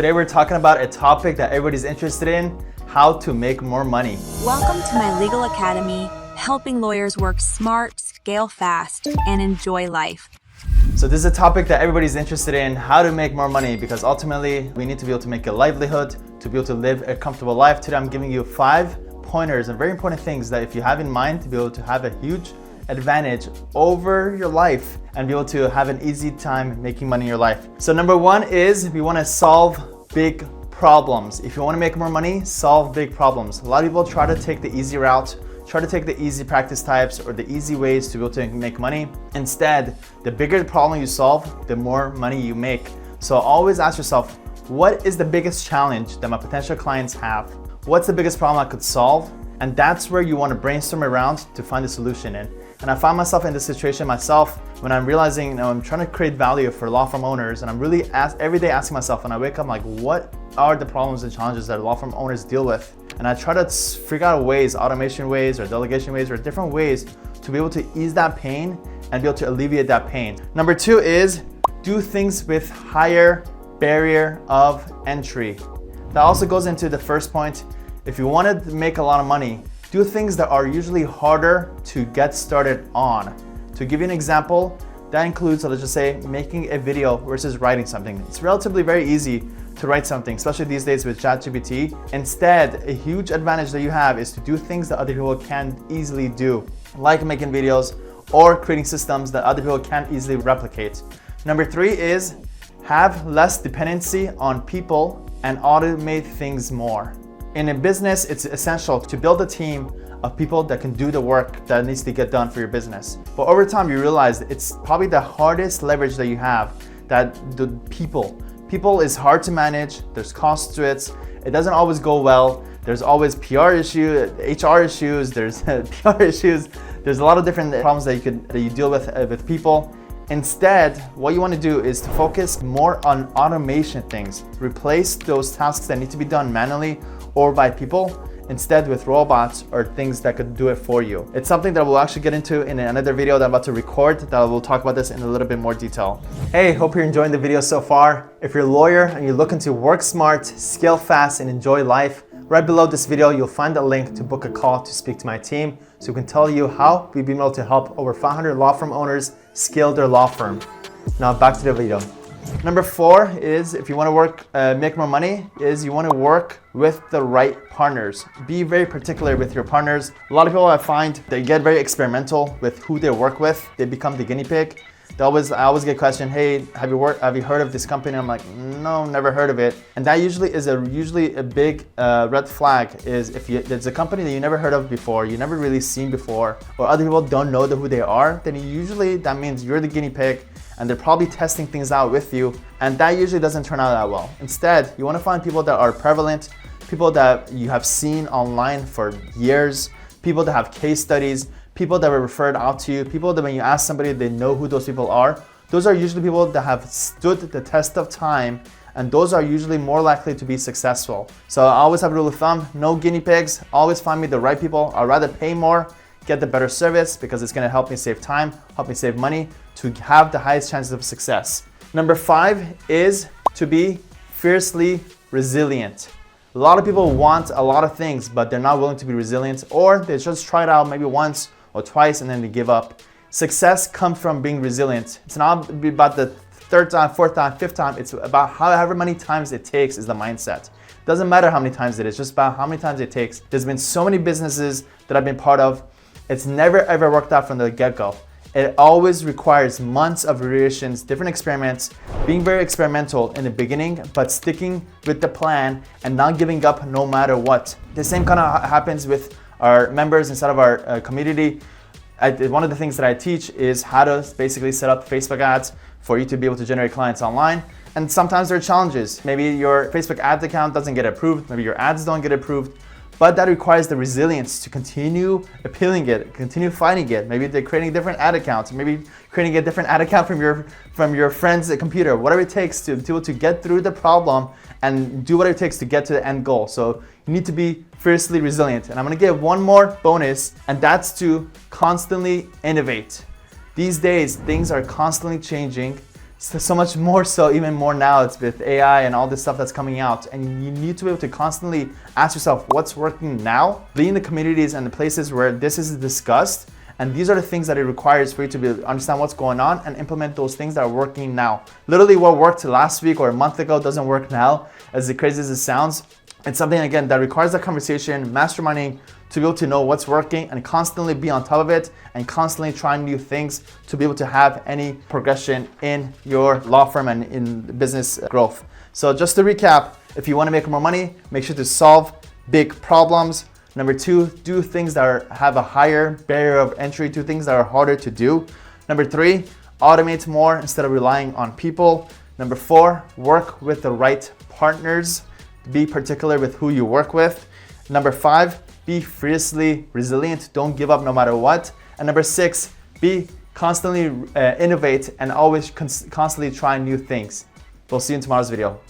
Today we're talking about a topic that everybody's interested in, how to make more money. Welcome to my legal academy, helping lawyers work smart, scale fast, and enjoy life. So this is a topic that everybody's interested in, how to make more money, because ultimately we need to be able to make a livelihood, to be able to live a comfortable life. Today I'm giving you 5 pointers and very important things that if you have in mind to be able to have a huge advantage over your life and be able to have an easy time making money in your life. So number 1 is we want to solve big problems. If you want to make more money, solve big problems. A lot of people try to take the easy route, try to take the easy practice types or the easy ways to be able to make money. Instead, the bigger the problem you solve, the more money you make. So always ask yourself, what is the biggest challenge that my potential clients have? What's the biggest problem I could solve? And that's where you want to brainstorm around to find a solution in. And I found myself in this situation myself when I'm realizing, I'm trying to create value for law firm owners, and I'm really every day asking myself when I wake up, like, what are the problems and challenges that law firm owners deal with? And I try to figure out ways, automation ways or delegation ways or different ways to be able to ease that pain and be able to alleviate that pain. Number 2 is do things with higher barrier of entry. That also goes into the first point. If you want to make a lot of money, do things that are usually harder to get started on. To give you an example, that includes, let's just say, making a video versus writing something. It's relatively very easy to write something, especially these days with ChatGPT. Instead, a huge advantage that you have is to do things that other people can't easily do, like making videos or creating systems that other people can't easily replicate. Number 3 is have less dependency on people and automate things more. In a business, it's essential to build a team of people that can do the work that needs to get done for your business. But over time, you realize it's probably the hardest leverage that you have, that the people. People is hard to manage, there's costs to it, it doesn't always go well, there's always PR issues, HR issues, there's PR issues, there's a lot of different problems that you deal with people. Instead, what you want to do is to focus more on automation things. Replace those tasks that need to be done manually or by people, instead with robots or things that could do it for you. It's something that we'll actually get into in another video that I'm about to record, that we'll talk about this in a little bit more detail. Hey, hope you're enjoying the video so far. If you're a lawyer and you're looking to work smart, scale fast, and enjoy life, right below this video, you'll find a link to book a call to speak to my team so we can tell you how we've been able to help over 500 law firm owners scale their law firm. Now back to the video. Number 4 is, if you want to make more money, is you want to work with the right partners. Be very particular with your partners. A lot of people I find, they get very experimental with who they work with. They become the guinea pig. I always get questioned, hey, have you heard of this company? I'm like, no, never heard of it. And that usually is a big red flag, is if there's a company that you never heard of before, you never really seen before, or other people don't know who they are, then usually that means you're the guinea pig and they're probably testing things out with you, and that usually doesn't turn out that well. Instead, you want to find people that are prevalent, people that you have seen online for years, people that have case studies, people that were referred out to you, people that when you ask somebody, they know who those people are. Those are usually people that have stood the test of time, and those are usually more likely to be successful. So I always have a rule of thumb, no guinea pigs, always find me the right people. I'd rather pay more, get the better service, because it's gonna help me save time, help me save money, to have the highest chances of success. Number 5 is to be fiercely resilient. A lot of people want a lot of things, but they're not willing to be resilient, or they just try it out maybe once or twice and then they give up. Success comes from being resilient. It's not about the 3rd time, 4th time, 5th time. It's about however many times it takes is the mindset. Doesn't matter how many times it is, just about how many times it takes. There's been so many businesses that I've been part of. It's never ever worked out from the get-go. It always requires months of iterations, different experiments, being very experimental in the beginning, but sticking with the plan and not giving up no matter what. The same kind of happens with our members inside of our community. One of the things that I teach is how to basically set up Facebook ads for you to be able to generate clients online. And sometimes there are challenges. Maybe your Facebook ads account doesn't get approved, maybe your ads don't get approved. But that requires the resilience to continue appealing it, continue fighting it. Maybe they're creating different ad accounts, maybe creating a different ad account from your friend's computer, whatever it takes to be able to get through the problem and do whatever it takes to get to the end goal. So you need to be fiercely resilient. And I'm gonna give one more bonus, and that's to constantly innovate. These days, things are constantly changing. So much more so, even more now, it's with AI and all this stuff that's coming out. And you need to be able to constantly ask yourself what's working now, be in the communities and the places where this is discussed. And these are the things that it requires for you to be able to understand what's going on and implement those things that are working now. Literally what worked last week or a month ago doesn't work now, as crazy as it sounds. It's something, again, that requires that conversation, masterminding, to be able to know what's working and constantly be on top of it and constantly trying new things to be able to have any progression in your law firm and in business growth. So just to recap, if you want to make more money, make sure to solve big problems. Number 2, do things that have a higher barrier of entry, do things that are harder to do. Number 3, automate more instead of relying on people. Number 4, work with the right partners. Be particular with who you work with. Number 5, be fiercely resilient. Don't give up no matter what. And number 6, be constantly innovate and always constantly try new things. We'll see you in tomorrow's video.